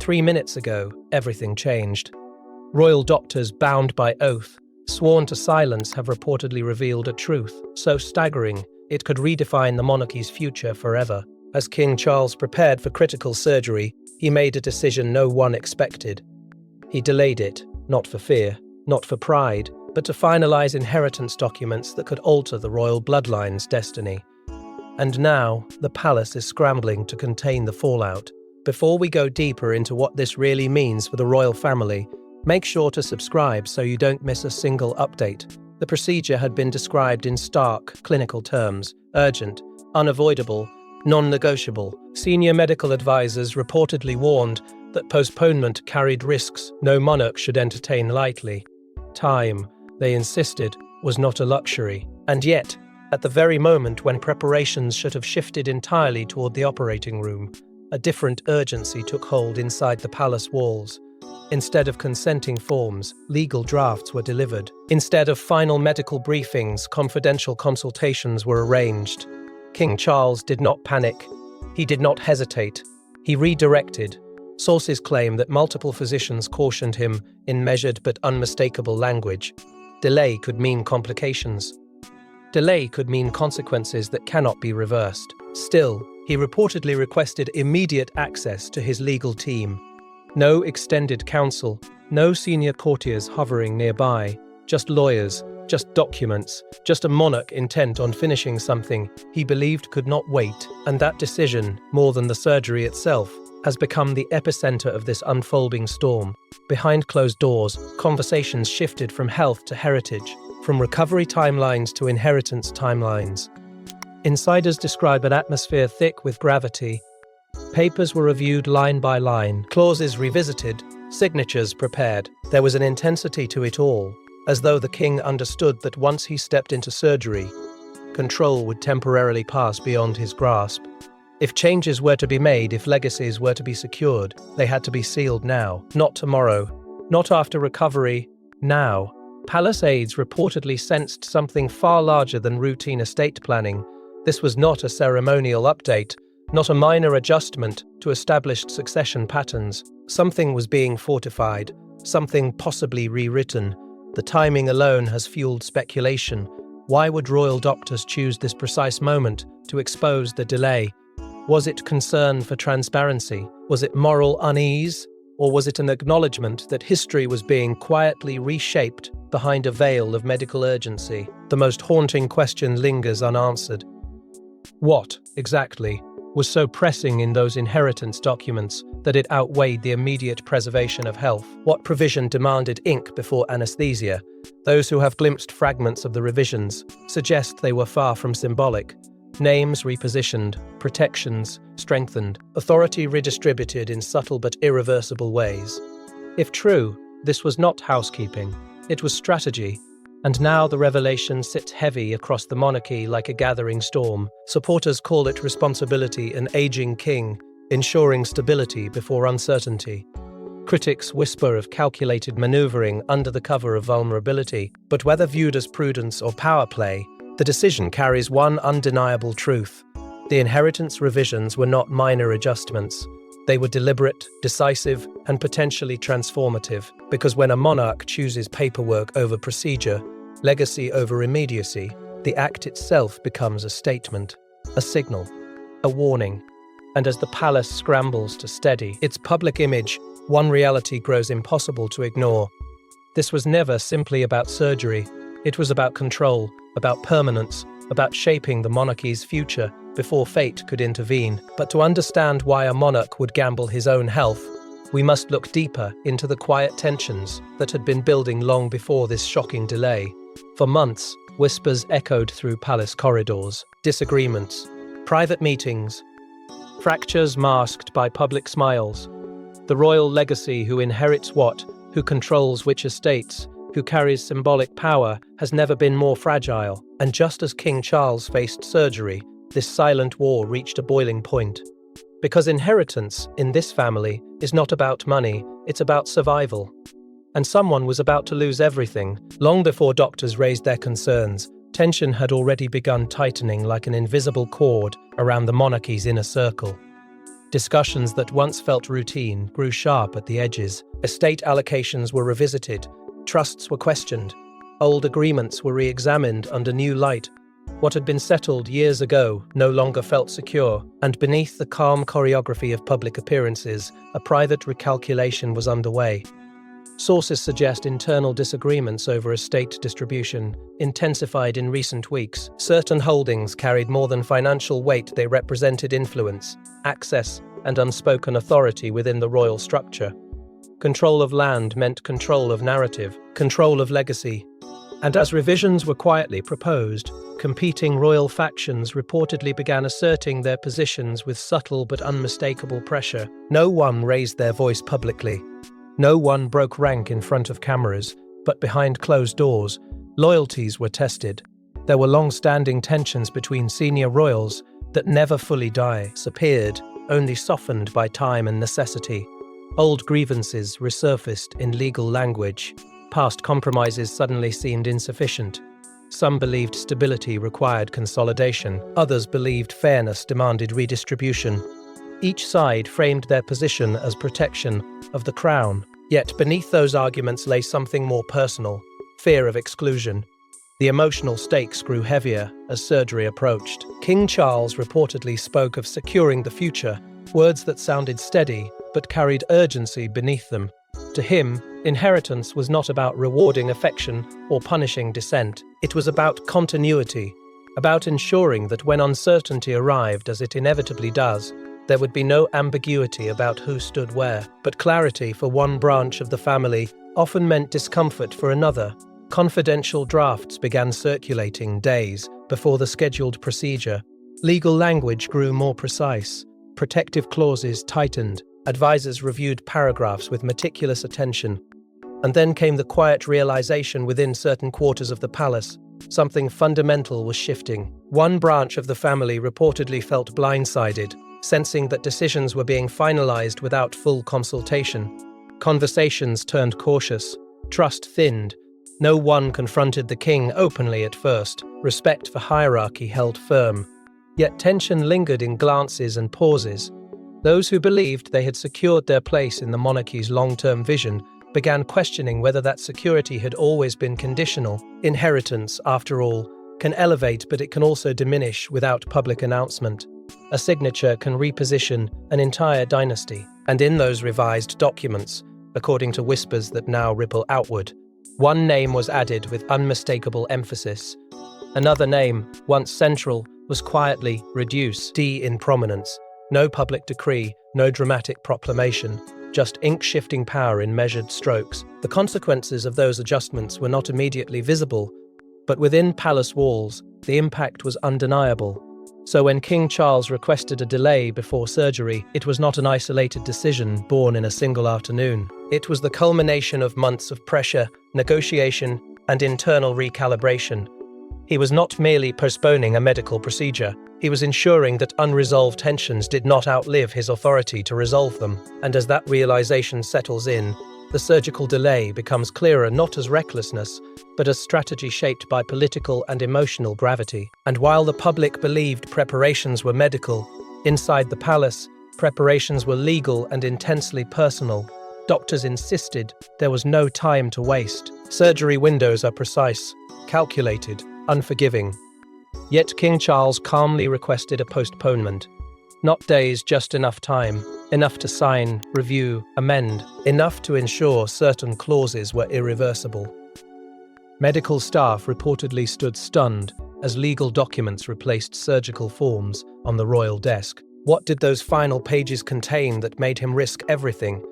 3 minutes ago, everything changed. Royal doctors bound by oath, sworn to silence, have reportedly revealed a truth so staggering it could redefine the monarchy's future forever. As King Charles prepared for critical surgery, he made a decision no one expected. He delayed it, not for fear, not for pride, but to finalize inheritance documents that could alter the royal bloodline's destiny. And now, the palace is scrambling to contain the fallout. Before we go deeper into what this really means for the royal family, make sure to subscribe so you don't miss a single update. The procedure had been described in stark, clinical terms: urgent, unavoidable, non-negotiable. Senior medical advisors reportedly warned that postponement carried risks no monarch should entertain lightly. Time, they insisted, was not a luxury. And yet, at the very moment when preparations should have shifted entirely toward the operating room, a different urgency took hold inside the palace walls. Instead of consenting forms, legal drafts were delivered. Instead of final medical briefings, confidential consultations were arranged. King Charles did not panic. He did not hesitate. He redirected. Sources claim that multiple physicians cautioned him in measured but unmistakable language. Delay could mean complications. Delay could mean consequences that cannot be reversed. Still, he reportedly requested immediate access to his legal team. No extended counsel, no senior courtiers hovering nearby, just lawyers, just documents, just a monarch intent on finishing something he believed could not wait. And that decision, more than the surgery itself, has become the epicenter of this unfolding storm. Behind closed doors, conversations shifted from health to heritage, from recovery timelines to inheritance timelines. Insiders describe an atmosphere thick with gravity. Papers were reviewed line by line, clauses revisited, signatures prepared. There was an intensity to it all, as though the king understood that once he stepped into surgery, control would temporarily pass beyond his grasp. If changes were to be made, if legacies were to be secured, they had to be sealed now, not tomorrow, not after recovery, now. Palace aides reportedly sensed something far larger than routine estate planning. This was not a ceremonial update, not a minor adjustment to established succession patterns. Something was being fortified, something possibly rewritten. The timing alone has fueled speculation. Why would royal doctors choose this precise moment to expose the delay? Was it concern for transparency? Was it moral unease? Or was it an acknowledgement that history was being quietly reshaped behind a veil of medical urgency? The most haunting question lingers unanswered. What, exactly, was so pressing in those inheritance documents that it outweighed the immediate preservation of health? What provision demanded ink before anesthesia? Those who have glimpsed fragments of the revisions suggest they were far from symbolic. Names repositioned, protections strengthened, authority redistributed in subtle but irreversible ways. If true, this was not housekeeping, it was strategy. And now the revelation sits heavy across the monarchy like a gathering storm. Supporters call it responsibility, an aging king, ensuring stability before uncertainty. Critics whisper of calculated maneuvering under the cover of vulnerability. But whether viewed as prudence or power play, the decision carries one undeniable truth. The inheritance revisions were not minor adjustments. They were deliberate, decisive, and potentially transformative, because when a monarch chooses paperwork over procedure, legacy over immediacy, the act itself becomes a statement, a signal, a warning. And as the palace scrambles to steady its public image, one reality grows impossible to ignore. This was never simply about surgery. It was about control, about permanence, about shaping the monarchy's future before fate could intervene. But to understand why a monarch would gamble his own health, we must look deeper into the quiet tensions that had been building long before this shocking delay. For months, whispers echoed through palace corridors, disagreements, private meetings, fractures masked by public smiles. The royal legacy, who inherits what, who controls which estates, who carries symbolic power, has never been more fragile. And just as King Charles faced surgery, this silent war reached a boiling point. Because inheritance, in this family, is not about money, it's about survival. And someone was about to lose everything. Long before doctors raised their concerns, tension had already begun tightening like an invisible cord around the monarchy's inner circle. Discussions that once felt routine grew sharp at the edges. Estate allocations were revisited, trusts were questioned, old agreements were re-examined under new light. What had been settled years ago no longer felt secure, and beneath the calm choreography of public appearances, a private recalculation was underway. Sources suggest internal disagreements over estate distribution intensified in recent weeks. Certain holdings carried more than financial weight; they represented influence, access, and unspoken authority within the royal structure. Control of land meant control of narrative, control of legacy. And as revisions were quietly proposed, competing royal factions reportedly began asserting their positions with subtle but unmistakable pressure. No one raised their voice publicly. No one broke rank in front of cameras, but behind closed doors, loyalties were tested. There were long-standing tensions between senior royals that never fully disappeared, only softened by time and necessity. Old grievances resurfaced in legal language. Past compromises suddenly seemed insufficient. Some believed stability required consolidation. Others believed fairness demanded redistribution. Each side framed their position as protection of the crown. Yet beneath those arguments lay something more personal: fear of exclusion. The emotional stakes grew heavier as surgery approached. King Charles reportedly spoke of securing the future, words that sounded steady but carried urgency beneath them. To him, inheritance was not about rewarding affection or punishing dissent. It was about continuity, about ensuring that when uncertainty arrived, as it inevitably does, there would be no ambiguity about who stood where. But clarity for one branch of the family often meant discomfort for another. Confidential drafts began circulating days before the scheduled procedure. Legal language grew more precise. Protective clauses tightened. Advisors reviewed paragraphs with meticulous attention. And then came the quiet realization within certain quarters of the palace: something fundamental was shifting. One branch of the family reportedly felt blindsided, sensing that decisions were being finalized without full consultation. Conversations turned cautious. Trust thinned. No one confronted the king openly at first. Respect for hierarchy held firm. Yet tension lingered in glances and pauses. Those who believed they had secured their place in the monarchy's long-term vision began questioning whether that security had always been conditional. Inheritance, after all, can elevate, but it can also diminish without public announcement. A signature can reposition an entire dynasty. And in those revised documents, according to whispers that now ripple outward, one name was added with unmistakable emphasis. Another name, once central, was quietly reduced in prominence. No public decree, no dramatic proclamation, just ink-shifting power in measured strokes. The consequences of those adjustments were not immediately visible, but within palace walls, the impact was undeniable. So when King Charles requested a delay before surgery, it was not an isolated decision born in a single afternoon. It was the culmination of months of pressure, negotiation, and internal recalibration. He was not merely postponing a medical procedure. He was ensuring that unresolved tensions did not outlive his authority to resolve them. And as that realization settles in, the surgical delay becomes clearer not as recklessness, but as strategy shaped by political and emotional gravity. And while the public believed preparations were medical, inside the palace, preparations were legal and intensely personal. Doctors insisted there was no time to waste. Surgery windows are precise, calculated, unforgiving. Yet King Charles calmly requested a postponement. Not days, just enough time. Enough to sign, review, amend. Enough to ensure certain clauses were irreversible. Medical staff reportedly stood stunned as legal documents replaced surgical forms on the royal desk. What did those final pages contain that made him risk everything?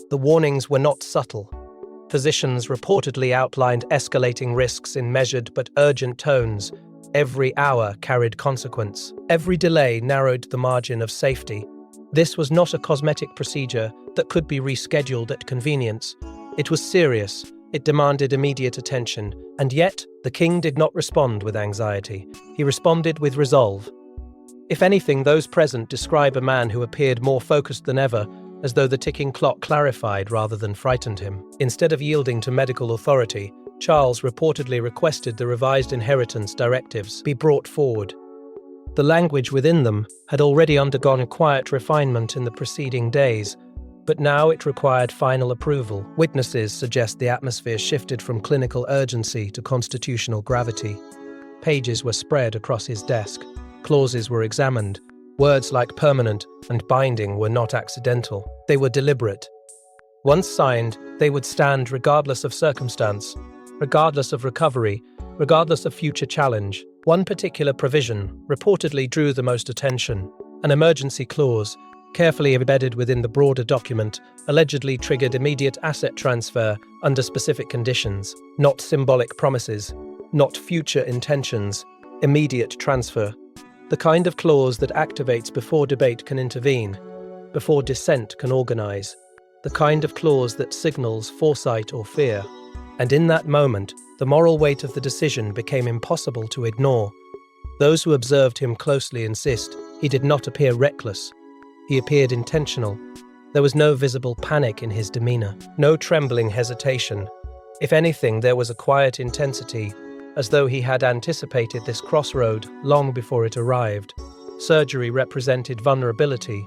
The warnings were not subtle. Physicians reportedly outlined escalating risks in measured but urgent tones. Every hour carried consequence. Every delay narrowed the margin of safety. This was not a cosmetic procedure that could be rescheduled at convenience. It was serious. It demanded immediate attention. And yet, the king did not respond with anxiety. He responded with resolve. If anything, those present describe a man who appeared more focused than ever, as though the ticking clock clarified rather than frightened him. Instead of yielding to medical authority, Charles reportedly requested the revised inheritance directives be brought forward. The language within them had already undergone quiet refinement in the preceding days, but now it required final approval. Witnesses suggest the atmosphere shifted from clinical urgency to constitutional gravity. Pages were spread across his desk. Clauses were examined. Words like permanent and binding were not accidental. They were deliberate. Once signed, they would stand regardless of circumstance, regardless of recovery, regardless of future challenge. One particular provision reportedly drew the most attention. An emergency clause, carefully embedded within the broader document, allegedly triggered immediate asset transfer under specific conditions. Not symbolic promises, not future intentions, immediate transfer. The kind of clause that activates before debate can intervene, before dissent can organize. The kind of clause that signals foresight or fear. And in that moment, the moral weight of the decision became impossible to ignore. Those who observed him closely insist he did not appear reckless. He appeared intentional. There was no visible panic in his demeanor, no trembling hesitation. If anything, there was a quiet intensity, as though he had anticipated this crossroad long before it arrived. Surgery represented vulnerability.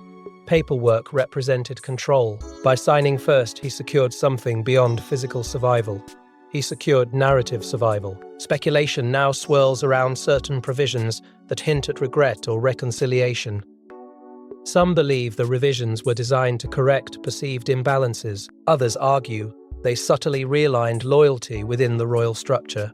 Paperwork represented control. By signing first, he secured something beyond physical survival. He secured narrative survival. Speculation now swirls around certain provisions that hint at regret or reconciliation. Some believe the revisions were designed to correct perceived imbalances. Others argue they subtly realigned loyalty within the royal structure.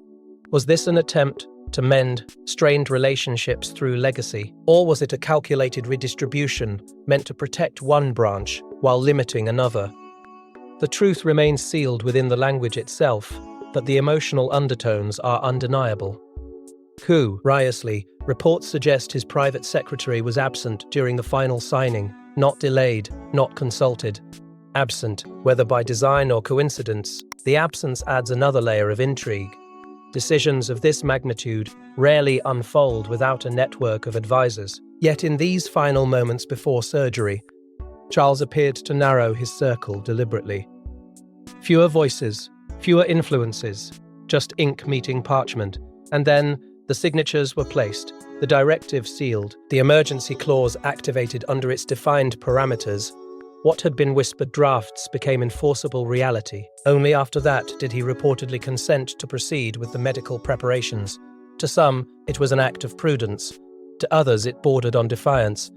Was this an attempt to mend strained relationships through legacy, or was it a calculated redistribution meant to protect one branch while limiting another? The truth remains sealed within the language itself, but the emotional undertones are undeniable. Riously, reports suggest his private secretary was absent during the final signing, not delayed, not consulted. Absent, whether by design or coincidence, the absence adds another layer of intrigue. Decisions of this magnitude rarely unfold without a network of advisors. Yet in these final moments before surgery, Charles appeared to narrow his circle deliberately. Fewer voices, fewer influences, just ink meeting parchment. And then the signatures were placed, the directive sealed, the emergency clause activated under its defined parameters. What had been whispered drafts became enforceable reality. Only after that did he reportedly consent to proceed with the medical preparations. To some, it was an act of prudence. To others, it bordered on defiance.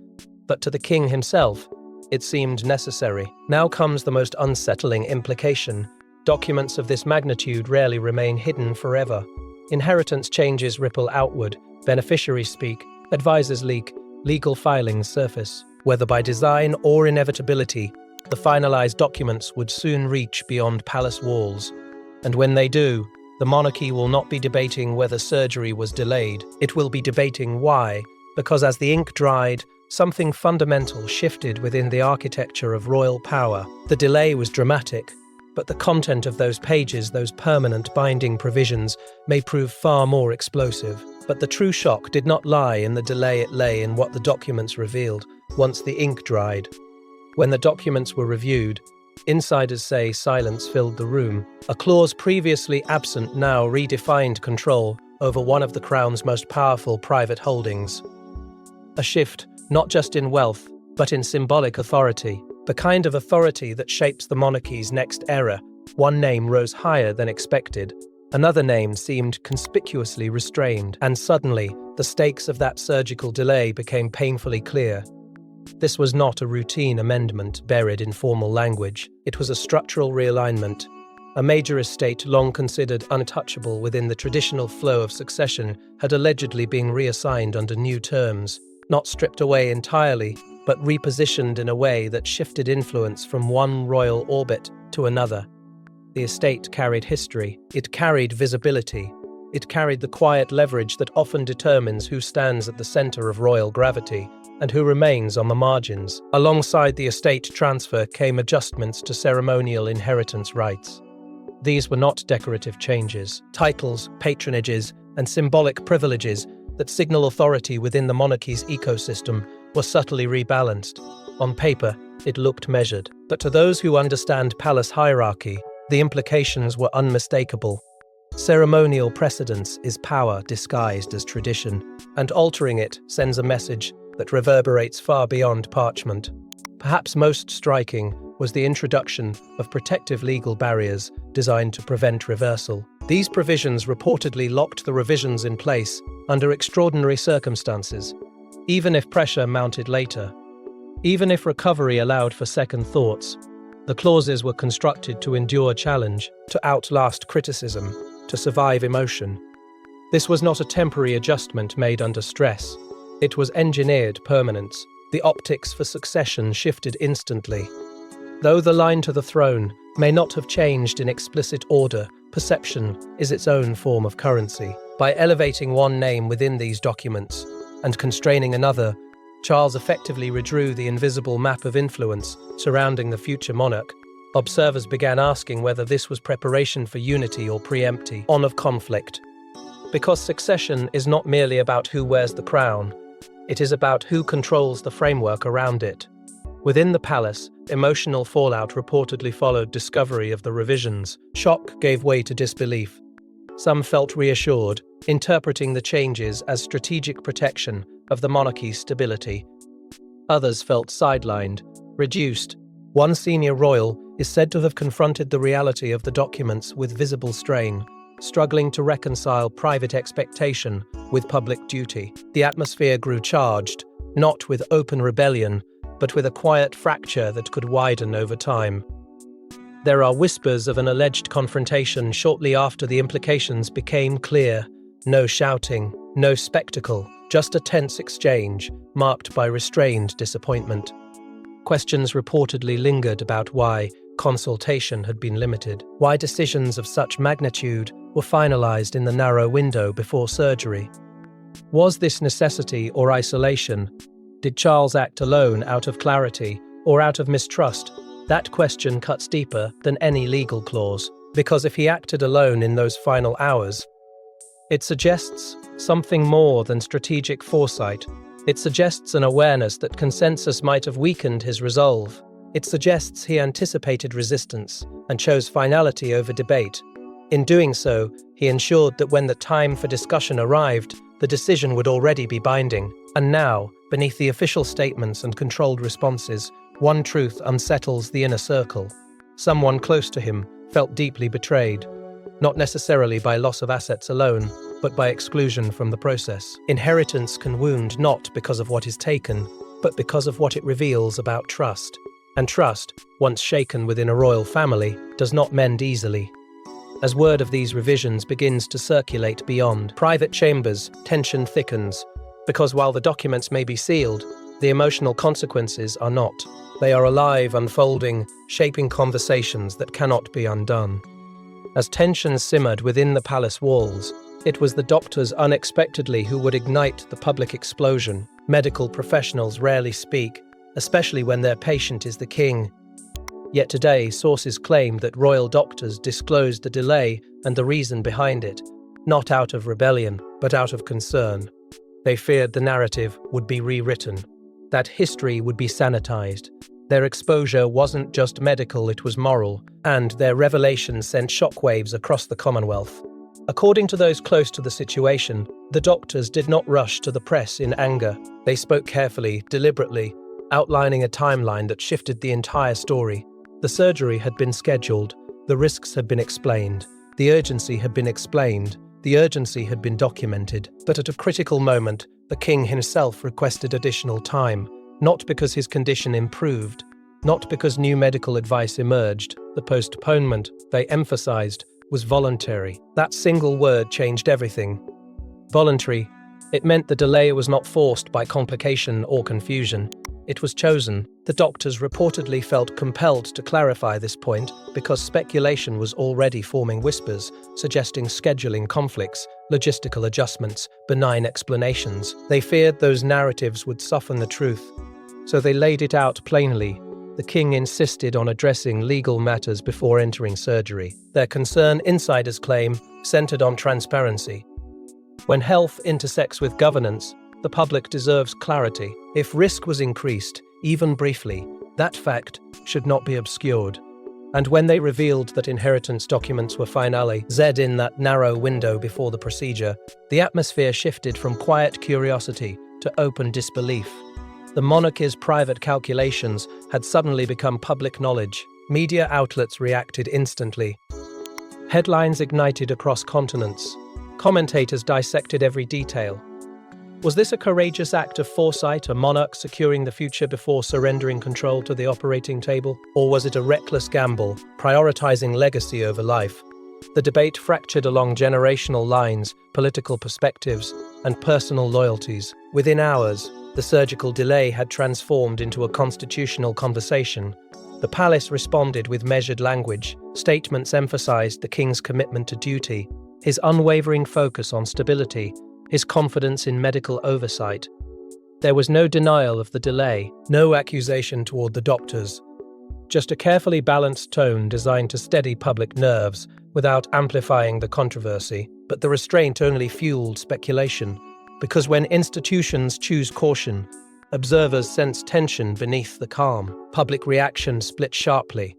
But to the king himself, it seemed necessary. Now comes the most unsettling implication. Documents of this magnitude rarely remain hidden forever. Inheritance changes ripple outward, beneficiaries speak, advisors leak, legal filings surface. Whether by design or inevitability, the finalized documents would soon reach beyond palace walls. And when they do, the monarchy will not be debating whether surgery was delayed. It will be debating why, because as the ink dried, something fundamental shifted within the architecture of royal power. The delay was dramatic, but the content of those pages, those permanent binding provisions, may prove far more explosive. But the true shock did not lie in the delay, it lay in what the documents revealed once the ink dried. When the documents were reviewed, insiders say silence filled the room. A clause previously absent now redefined control over one of the Crown's most powerful private holdings. A shift not just in wealth, but in symbolic authority. The kind of authority that shapes the monarchy's next era. One name rose higher than expected. Another name seemed conspicuously restrained, and suddenly, the stakes of that surgical delay became painfully clear. This was not a routine amendment buried in formal language. It was a structural realignment. A major estate long considered untouchable within the traditional flow of succession had allegedly been reassigned under new terms, not stripped away entirely, but repositioned in a way that shifted influence from one royal orbit to another. The estate carried history, it carried visibility, it carried the quiet leverage that often determines who stands at the center of royal gravity and who remains on the margins. Alongside the estate transfer came adjustments to ceremonial inheritance rights. These were not decorative changes. Titles, patronages, and symbolic privileges that signal authority within the monarchy's ecosystem were subtly rebalanced. On paper, it looked measured, but to those who understand palace hierarchy, the implications were unmistakable. Ceremonial precedence is power disguised as tradition, and altering it sends a message that reverberates far beyond parchment. Perhaps most striking was the introduction of protective legal barriers designed to prevent reversal. These provisions reportedly locked the revisions in place under extraordinary circumstances, even if pressure mounted later. Even if recovery allowed for second thoughts, the clauses were constructed to endure challenge, to outlast criticism, to survive emotion. This was not a temporary adjustment made under stress. It was engineered permanence. The optics for succession shifted instantly. Though the line to the throne may not have changed in explicit order, perception is its own form of currency. By elevating one name within these documents and constraining another, Charles effectively redrew the invisible map of influence surrounding the future monarch. Observers began asking whether this was preparation for unity or preemption of conflict. Because succession is not merely about who wears the crown, it is about who controls the framework around it. Within the palace, emotional fallout reportedly followed discovery of the revisions. Shock gave way to disbelief. Some felt reassured, interpreting the changes as strategic protection of the monarchy's stability. Others felt sidelined, reduced. One senior royal is said to have confronted the reality of the documents with visible strain, struggling to reconcile private expectation with public duty. The atmosphere grew charged, not with open rebellion, but with a quiet fracture that could widen over time. There are whispers of an alleged confrontation shortly after the implications became clear. No shouting, no spectacle, just a tense exchange, marked by restrained disappointment. Questions reportedly lingered about why consultation had been limited, why decisions of such magnitude were finalized in the narrow window before surgery. Was this necessity or isolation? Did Charles act alone out of clarity or out of mistrust? That question cuts deeper than any legal clause, because if he acted alone in those final hours, it suggests something more than strategic foresight. It suggests an awareness that consensus might have weakened his resolve. It suggests he anticipated resistance and chose finality over debate. In doing so, he ensured that when the time for discussion arrived, the decision would already be binding. And now, beneath the official statements and controlled responses, one truth unsettles the inner circle. Someone close to him felt deeply betrayed, not necessarily by loss of assets alone, but by exclusion from the process. Inheritance can wound not because of what is taken, but because of what it reveals about trust. And trust, once shaken within a royal family, does not mend easily. As word of these revisions begins to circulate beyond private chambers, tension thickens, because while the documents may be sealed, the emotional consequences are not. They are alive, unfolding, shaping conversations that cannot be undone. As tensions simmered within the palace walls, it was the doctors unexpectedly who would ignite the public explosion. Medical professionals rarely speak, especially when their patient is the king. Yet today, sources claim that royal doctors disclosed the delay and the reason behind it, not out of rebellion, but out of concern. They feared the narrative would be rewritten, that history would be sanitized. Their exposure wasn't just medical, it was moral, and their revelations sent shockwaves across the Commonwealth. According to those close to the situation, the doctors did not rush to the press in anger. They spoke carefully, deliberately, outlining a timeline that shifted the entire story. The surgery had been scheduled, the risks had been explained, the urgency had been explained, the urgency had been documented. But at a critical moment, the king himself requested additional time, not because his condition improved, not because new medical advice emerged. The postponement, they emphasized, was voluntary. That single word changed everything. Voluntary. It meant the delay was not forced by complication or confusion. It was chosen. The doctors reportedly felt compelled to clarify this point because speculation was already forming whispers, suggesting scheduling conflicts, logistical adjustments, benign explanations. They feared those narratives would soften the truth, so they laid it out plainly. The king insisted on addressing legal matters before entering surgery. Their concern, insiders claim, centered on transparency. When health intersects with governance, the public deserves clarity. If risk was increased, even briefly, that fact should not be obscured. And when they revealed that inheritance documents were finally zed in that narrow window before the procedure, the atmosphere shifted from quiet curiosity to open disbelief. The monarchy's private calculations had suddenly become public knowledge. Media outlets reacted instantly. Headlines ignited across continents. Commentators dissected every detail. Was this a courageous act of foresight, a monarch securing the future before surrendering control to the operating table? Or was it a reckless gamble, prioritizing legacy over life? The debate fractured along generational lines, political perspectives, and personal loyalties. Within hours, the surgical delay had transformed into a constitutional conversation. The palace responded with measured language. Statements emphasized the king's commitment to duty, his unwavering focus on stability, his confidence in medical oversight. There was no denial of the delay, no accusation toward the doctors. Just a carefully balanced tone designed to steady public nerves without amplifying the controversy. But the restraint only fueled speculation, because when institutions choose caution, observers sense tension beneath the calm. Public reaction split sharply.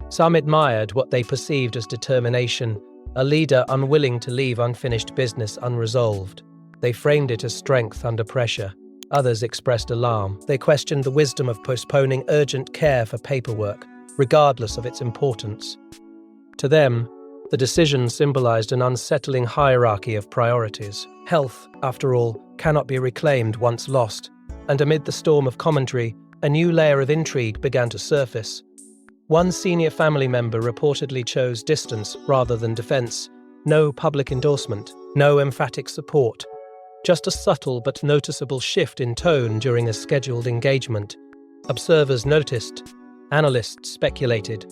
Some admired what they perceived as determination, a leader unwilling to leave unfinished business unresolved. They framed it as strength under pressure. Others expressed alarm. They questioned the wisdom of postponing urgent care for paperwork, regardless of its importance. To them, the decision symbolized an unsettling hierarchy of priorities. Health, after all, cannot be reclaimed once lost. And amid the storm of commentary, a new layer of intrigue began to surface. One senior family member reportedly chose distance rather than defense. No public endorsement, no emphatic support. Just a subtle but noticeable shift in tone during a scheduled engagement. Observers noticed. Analysts speculated.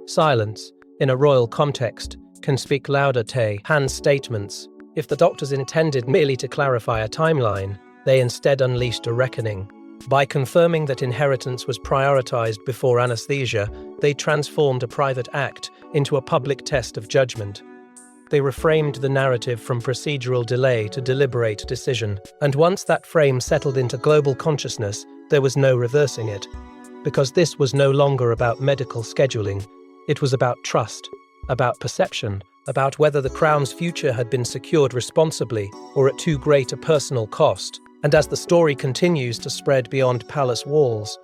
Silence, in a royal context, can speak louder. Hand's statements. If the doctors intended merely to clarify a timeline, they instead unleashed a reckoning. By confirming that inheritance was prioritized before anesthesia, they transformed a private act into a public test of judgment. They reframed the narrative from procedural delay to deliberate decision, and once that frame settled into global consciousness, there was no reversing it. Because this was no longer about medical scheduling, it was about trust, about perception, about whether the crown's future had been secured responsibly or at too great a personal cost. And as the story continues to spread beyond palace walls,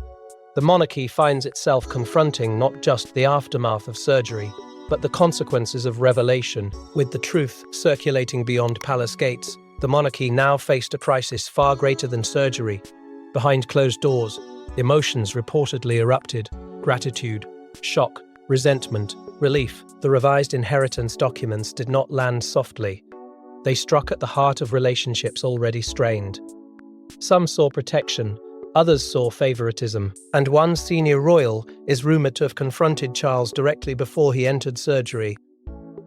the monarchy finds itself confronting not just the aftermath of surgery, but the consequences of revelation. With the truth circulating beyond palace gates, the monarchy now faced a crisis far greater than surgery. Behind closed doors, emotions reportedly erupted: gratitude, shock, resentment, relief. The revised inheritance documents did not land softly. They struck at the heart of relationships already strained. Some saw protection, others saw favoritism, and one senior royal is rumored to have confronted Charles directly before he entered surgery.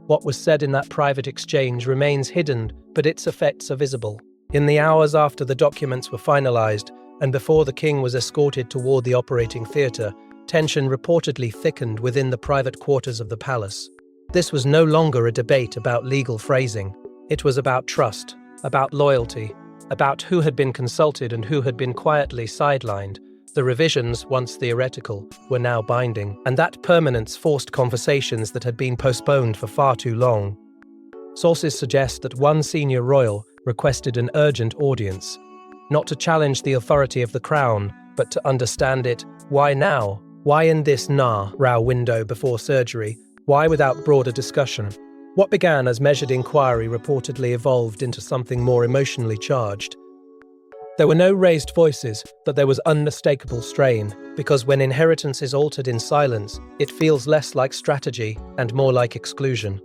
What was said in that private exchange remains hidden, but its effects are visible. In the hours after the documents were finalized, and before the king was escorted toward the operating theater, tension reportedly thickened within the private quarters of the palace. This was no longer a debate about legal phrasing. It was about trust, about loyalty, about who had been consulted and who had been quietly sidelined. The revisions, once theoretical, were now binding, and that permanence forced conversations that had been postponed for far too long. Sources suggest that one senior royal requested an urgent audience, not to challenge the authority of the crown, but to understand it. Why now? Why in this narrow window before surgery? Why without broader discussion? What began as measured inquiry reportedly evolved into something more emotionally charged. There were no raised voices, but there was unmistakable strain, because when inheritance is altered in silence, it feels less like strategy and more like exclusion.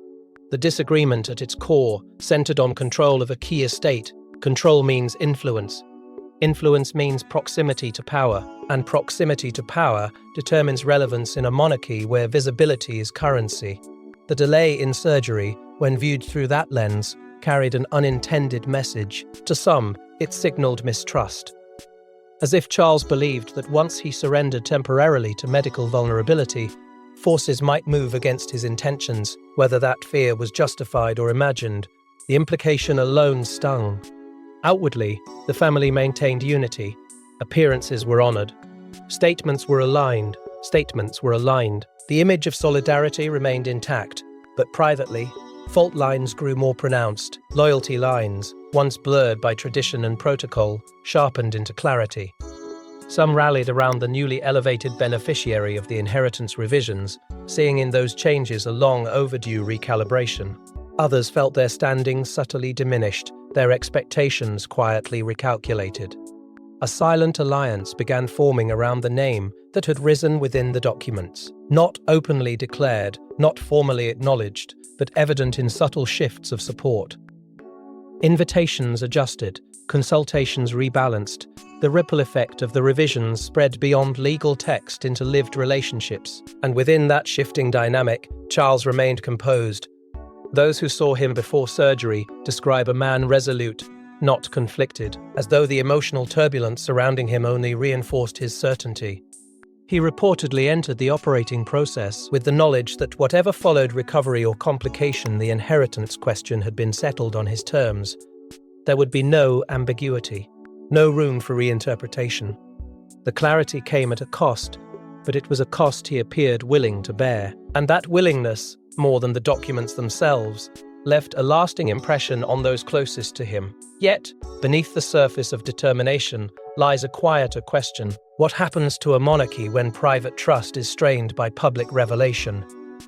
The disagreement at its core centered on control of a key estate. Control means influence. Influence means proximity to power, and proximity to power determines relevance in a monarchy where visibility is currency. The delay in surgery, when viewed through that lens, carried an unintended message. To some, it signaled mistrust. As if Charles believed that once he surrendered temporarily to medical vulnerability, forces might move against his intentions, whether that fear was justified or imagined. The implication alone stung. Outwardly, the family maintained unity. Appearances were honored. Statements were aligned, The image of solidarity remained intact, but privately, fault lines grew more pronounced. Loyalty lines, once blurred by tradition and protocol, sharpened into clarity. Some rallied around the newly elevated beneficiary of the inheritance revisions, seeing in those changes a long overdue recalibration. Others felt their standing subtly diminished, their expectations quietly recalculated. A silent alliance began forming around the name that had risen within the documents, not openly declared, not formally acknowledged, but evident in subtle shifts of support. Invitations adjusted, consultations rebalanced, the ripple effect of the revisions spread beyond legal text into lived relationships, and within that shifting dynamic, Charles remained composed. Those who saw him before surgery describe a man resolute, not conflicted, as though the emotional turbulence surrounding him only reinforced his certainty. He reportedly entered the operating process with the knowledge that whatever followed recovery or complication, the inheritance question had been settled on his terms. There would be no ambiguity, no room for reinterpretation. The clarity came at a cost, but it was a cost he appeared willing to bear, and that willingness, more than the documents themselves, left a lasting impression on those closest to him. Yet, beneath the surface of determination lies a quieter question. What happens to a monarchy when private trust is strained by public revelation?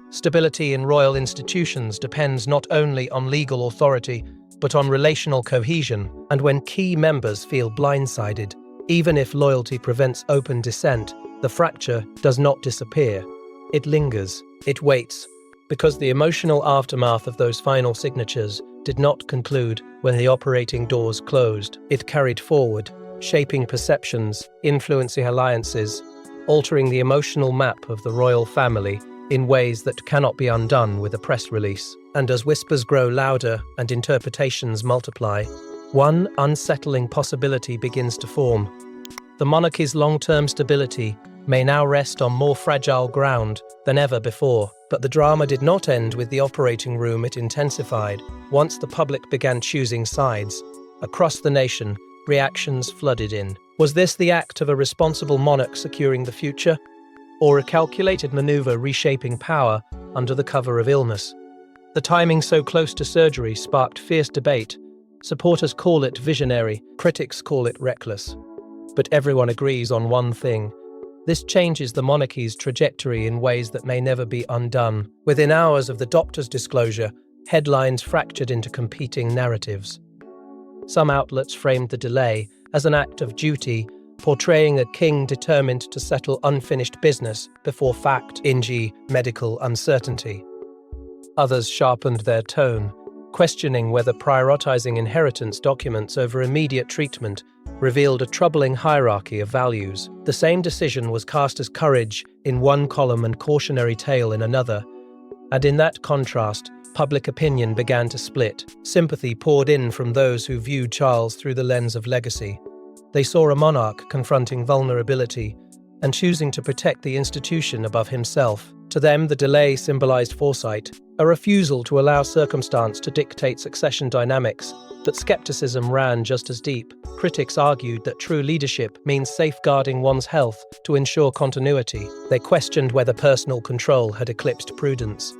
Stability in royal institutions depends not only on legal authority, but on relational cohesion, and when key members feel blindsided, even if loyalty prevents open dissent, the fracture does not disappear. It lingers, it waits, because the emotional aftermath of those final signatures did not conclude when the operating doors closed. It carried forward, shaping perceptions, influencing alliances, altering the emotional map of the royal family in ways that cannot be undone with a press release. And as whispers grow louder and interpretations multiply, one unsettling possibility begins to form. The monarchy's long-term stability may now rest on more fragile ground than ever before. But the drama did not end with the operating room, it intensified. Once the public began choosing sides, across the nation, reactions flooded in. Was this the act of a responsible monarch securing the future, or a calculated maneuver reshaping power under the cover of illness? The timing so close to surgery sparked fierce debate. Supporters call it visionary, critics call it reckless. But everyone agrees on one thing. This changes the monarchy's trajectory in ways that may never be undone. Within hours of the doctor's disclosure, headlines fractured into competing narratives. Some outlets framed the delay as an act of duty, portraying a king determined to settle unfinished business before fact, e.g., medical uncertainty. Others sharpened their tone, questioning whether prioritizing inheritance documents over immediate treatment revealed a troubling hierarchy of values. The same decision was cast as courage in one column and cautionary tale in another, and in that contrast, public opinion began to split. Sympathy poured in from those who viewed Charles through the lens of legacy. They saw a monarch confronting vulnerability and choosing to protect the institution above himself. To them, the delay symbolized foresight, a refusal to allow circumstance to dictate succession dynamics. But skepticism ran just as deep. Critics argued that true leadership means safeguarding one's health to ensure continuity. They questioned whether personal control had eclipsed prudence.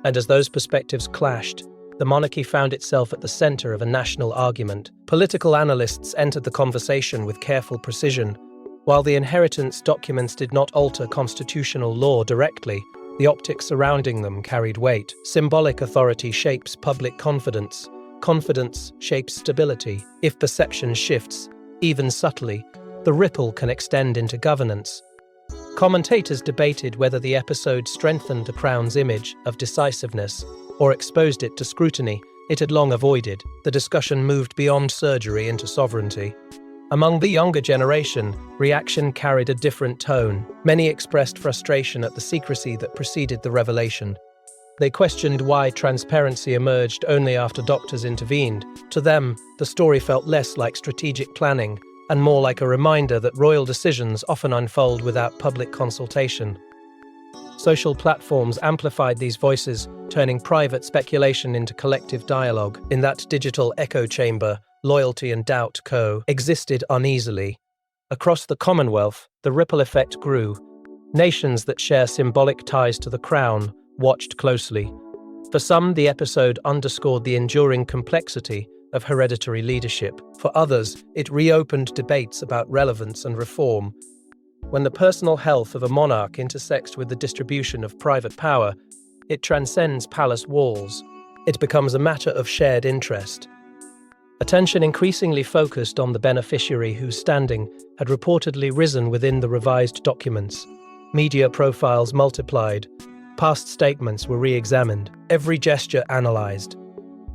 And as those perspectives clashed, the monarchy found itself at the center of a national argument. Political analysts entered the conversation with careful precision. While the inheritance documents did not alter constitutional law directly, the optics surrounding them carried weight. Symbolic authority shapes public confidence. Confidence shapes stability. If perception shifts, even subtly, the ripple can extend into governance. Commentators debated whether the episode strengthened the crown's image of decisiveness or exposed it to scrutiny it had long avoided. The discussion moved beyond surgery into sovereignty. Among the younger generation, reaction carried a different tone. Many expressed frustration at the secrecy that preceded the revelation. They questioned why transparency emerged only after doctors intervened. To them, the story felt less like strategic planning and more like a reminder that royal decisions often unfold without public consultation. Social platforms amplified these voices, turning private speculation into collective dialogue. In that digital echo chamber, loyalty and doubt coexisted uneasily. Across the Commonwealth, the ripple effect grew. Nations that share symbolic ties to the crown watched closely. For some, the episode underscored the enduring complexity of hereditary leadership. For others, it reopened debates about relevance and reform. When the personal health of a monarch intersects with the distribution of private power, it transcends palace walls. It becomes a matter of shared interest. Attention increasingly focused on the beneficiary whose standing had reportedly risen within the revised documents. Media profiles multiplied. Past statements were re-examined, every gesture analyzed.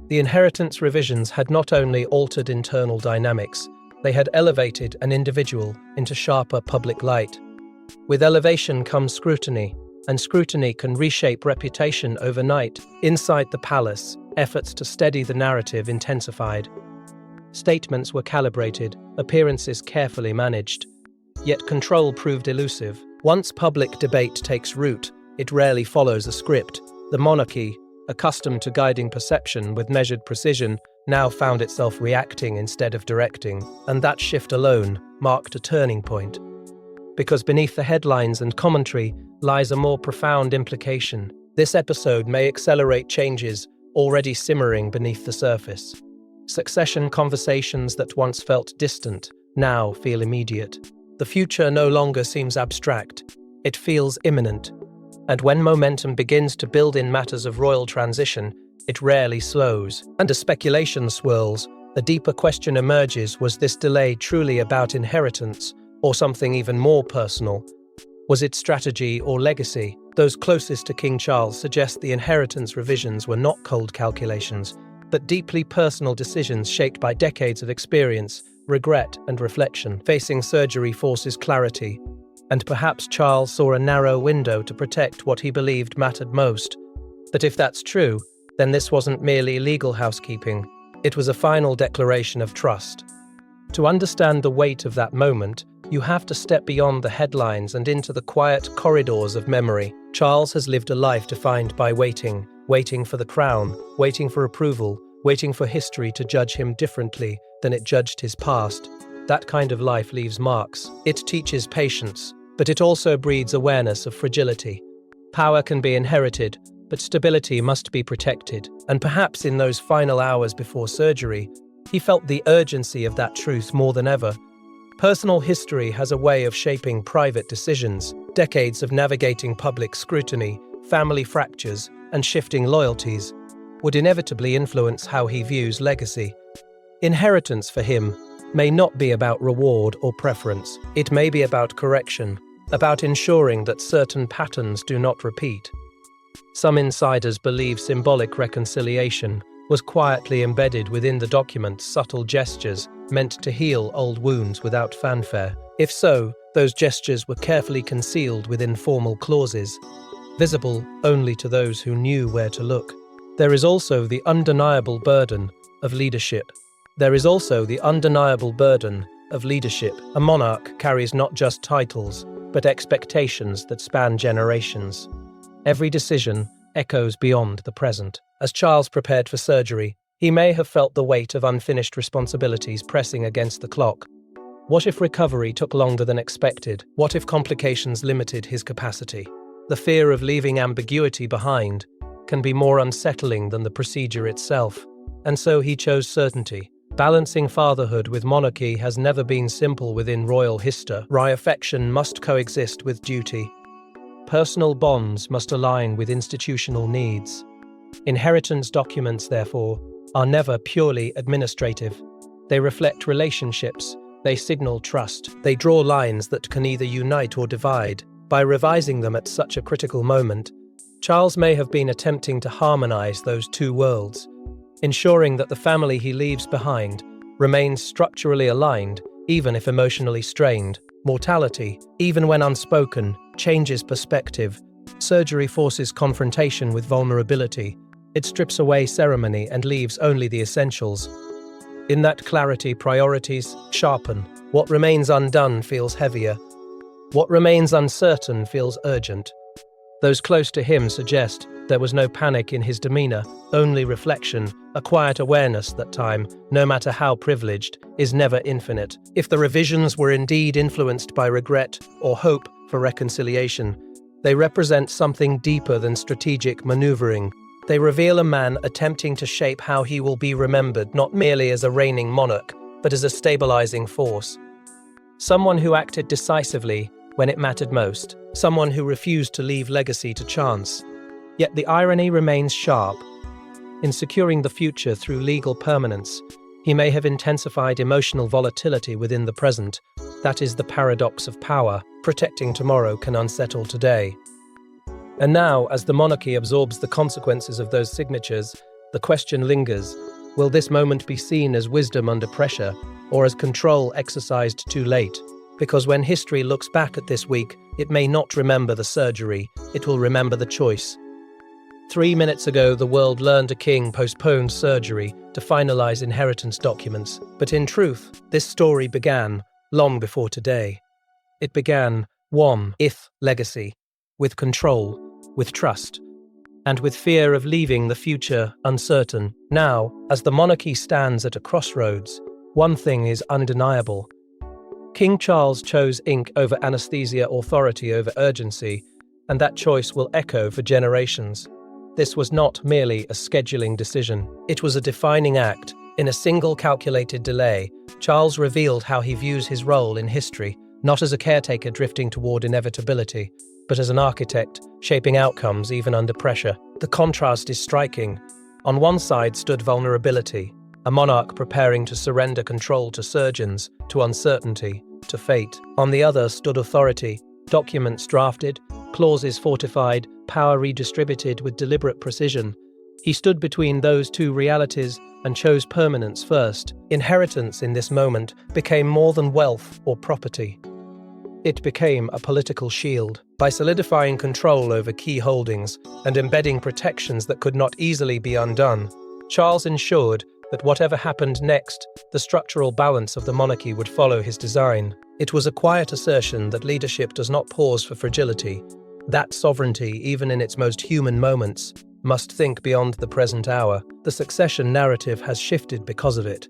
The inheritance revisions had not only altered internal dynamics, they had elevated an individual into sharper public light. With elevation comes scrutiny, and scrutiny can reshape reputation overnight. Inside the palace, efforts to steady the narrative intensified. Statements were calibrated, appearances carefully managed. Yet control proved elusive. Once public debate takes root, it rarely follows a script. The monarchy, accustomed to guiding perception with measured precision, now found itself reacting instead of directing, and that shift alone marked a turning point. Because beneath the headlines and commentary lies a more profound implication. This episode may accelerate changes already simmering beneath the surface. Succession conversations that once felt distant now feel immediate. The future no longer seems abstract, it feels imminent. And when momentum begins to build in matters of royal transition, it rarely slows. And as speculation swirls, a deeper question emerges: was this delay truly about inheritance, or something even more personal? Was it strategy or legacy? Those closest to King Charles suggest the inheritance revisions were not cold calculations, but deeply personal decisions shaped by decades of experience, regret, and reflection. Facing surgery forces clarity, and perhaps Charles saw a narrow window to protect what he believed mattered most. But if that's true, then this wasn't merely legal housekeeping, it was a final declaration of trust. To understand the weight of that moment, you have to step beyond the headlines and into the quiet corridors of memory. Charles has lived a life defined by waiting for the crown, waiting for approval, waiting for history to judge him differently than it judged his past. That kind of life leaves marks. It teaches patience, but it also breeds awareness of fragility. Power can be inherited, but stability must be protected. And perhaps in those final hours before surgery, he felt the urgency of that truth more than ever. Personal history has a way of shaping private decisions. Decades of navigating public scrutiny, family fractures, and shifting loyalties would inevitably influence how he views legacy. Inheritance for him may not be about reward or preference. It may be about correction, about ensuring that certain patterns do not repeat. Some insiders believe symbolic reconciliation was quietly embedded within the document's subtle gestures meant to heal old wounds without fanfare. If so, those gestures were carefully concealed within formal clauses, visible only to those who knew where to look. There is also the undeniable burden of leadership. A monarch carries not just titles, but expectations that span generations. Every decision echoes beyond the present. As Charles prepared for surgery, he may have felt the weight of unfinished responsibilities pressing against the clock. What if recovery took longer than expected? What if complications limited his capacity? The fear of leaving ambiguity behind can be more unsettling than the procedure itself, and so he chose certainty. Balancing fatherhood with monarchy has never been simple within royal history. Affection must coexist with duty. Personal bonds must align with institutional needs. Inheritance documents, therefore, are never purely administrative. They reflect relationships, they signal trust, they draw lines that can either unite or divide. By revising them at such a critical moment, Charles may have been attempting to harmonize those two worlds, ensuring that the family he leaves behind remains structurally aligned, even if emotionally strained. Mortality, even when unspoken, changes perspective. Surgery forces confrontation with vulnerability. It strips away ceremony and leaves only the essentials. In that clarity, priorities sharpen. What remains undone feels heavier. What remains uncertain feels urgent. Those close to him suggest There was no panic in his demeanor, only reflection, a quiet awareness that time, no matter how privileged, is never infinite. If the revisions were indeed influenced by regret or hope for reconciliation, they represent something deeper than strategic maneuvering. They reveal a man attempting to shape how he will be remembered, not merely as a reigning monarch, but as a stabilizing force. Someone who acted decisively when it mattered most, someone who refused to leave legacy to chance. Yet the irony remains sharp. In securing the future through legal permanence, he may have intensified emotional volatility within the present. That is the paradox of power. Protecting tomorrow can unsettle today. And now, as the monarchy absorbs the consequences of those signatures, the question lingers: will this moment be seen as wisdom under pressure, or as control exercised too late? Because when history looks back at this week, it may not remember the surgery, it will remember the choice. 3 minutes ago, the world learned a king postponed surgery to finalize inheritance documents. But in truth, this story began long before today. It began, with legacy, with control, with trust, and with fear of leaving the future uncertain. Now, as the monarchy stands at a crossroads, one thing is undeniable. King Charles chose ink over anesthesia, authority over urgency, and that choice will echo for generations. This was not merely a scheduling decision. It was a defining act. In a single calculated delay, Charles revealed how he views his role in history, not as a caretaker drifting toward inevitability, but as an architect, shaping outcomes even under pressure. The contrast is striking. On one side stood vulnerability, a monarch preparing to surrender control to surgeons, to uncertainty, to fate. On the other stood authority, documents drafted, clauses fortified, power redistributed with deliberate precision. He stood between those two realities and chose permanence first. Inheritance in this moment became more than wealth or property. It became a political shield. By solidifying control over key holdings and embedding protections that could not easily be undone, Charles ensured that whatever happened next, the structural balance of the monarchy would follow his design. It was a quiet assertion that leadership does not pause for fragility, that sovereignty, even in its most human moments, must think beyond the present hour. The succession narrative has shifted because of it.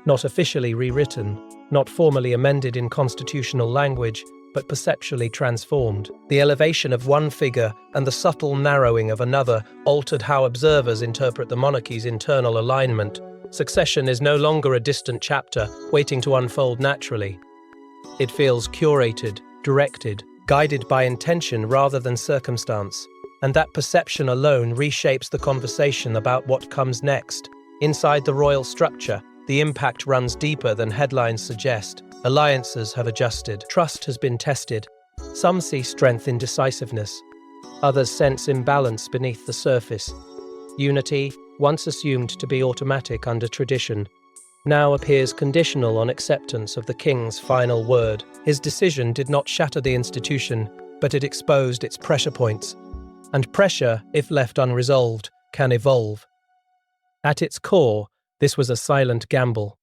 Not officially rewritten, not formally amended in constitutional language, but perceptually transformed. The elevation of one figure and the subtle narrowing of another altered how observers interpret the monarchy's internal alignment. Succession is no longer a distant chapter waiting to unfold naturally. It feels curated, directed, guided by intention rather than circumstance. And that perception alone reshapes the conversation about what comes next. Inside the royal structure, the impact runs deeper than headlines suggest. Alliances have adjusted. Trust has been tested. Some see strength in decisiveness. Others sense imbalance beneath the surface. Unity, once assumed to be automatic under tradition, now appears conditional on acceptance of the king's final word. His decision did not shatter the institution, but it exposed its pressure points. And pressure, if left unresolved, can evolve. At its core, this was a silent gamble.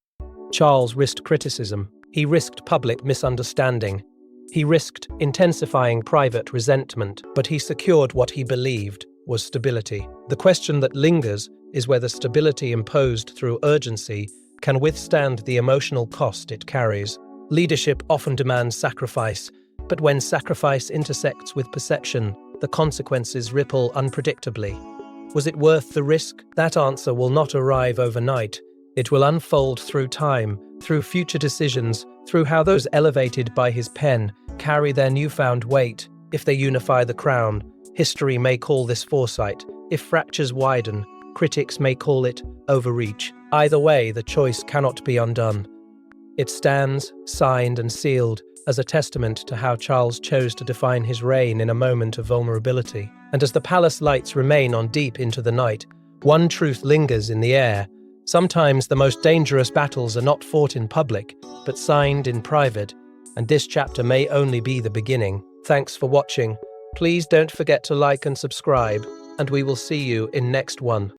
Charles risked criticism. He risked public misunderstanding. He risked intensifying private resentment, but he secured what he believed was stability. The question that lingers is whether stability imposed through urgency can withstand the emotional cost it carries. Leadership often demands sacrifice, but when sacrifice intersects with perception, the consequences ripple unpredictably. Was it worth the risk? That answer will not arrive overnight. It will unfold through time, through future decisions, through how those elevated by his pen carry their newfound weight. If they unify the crown, history may call this foresight. If fractures widen, critics may call it overreach. Either way, the choice cannot be undone. It stands, signed and sealed, as a testament to how Charles chose to define his reign in a moment of vulnerability. And as the palace lights remain on deep into the night, one truth lingers in the air. Sometimes the most dangerous battles are not fought in public, but signed in private, and this chapter may only be the beginning. Thanks for watching. Please don't forget to like and subscribe, and we will see you in next one.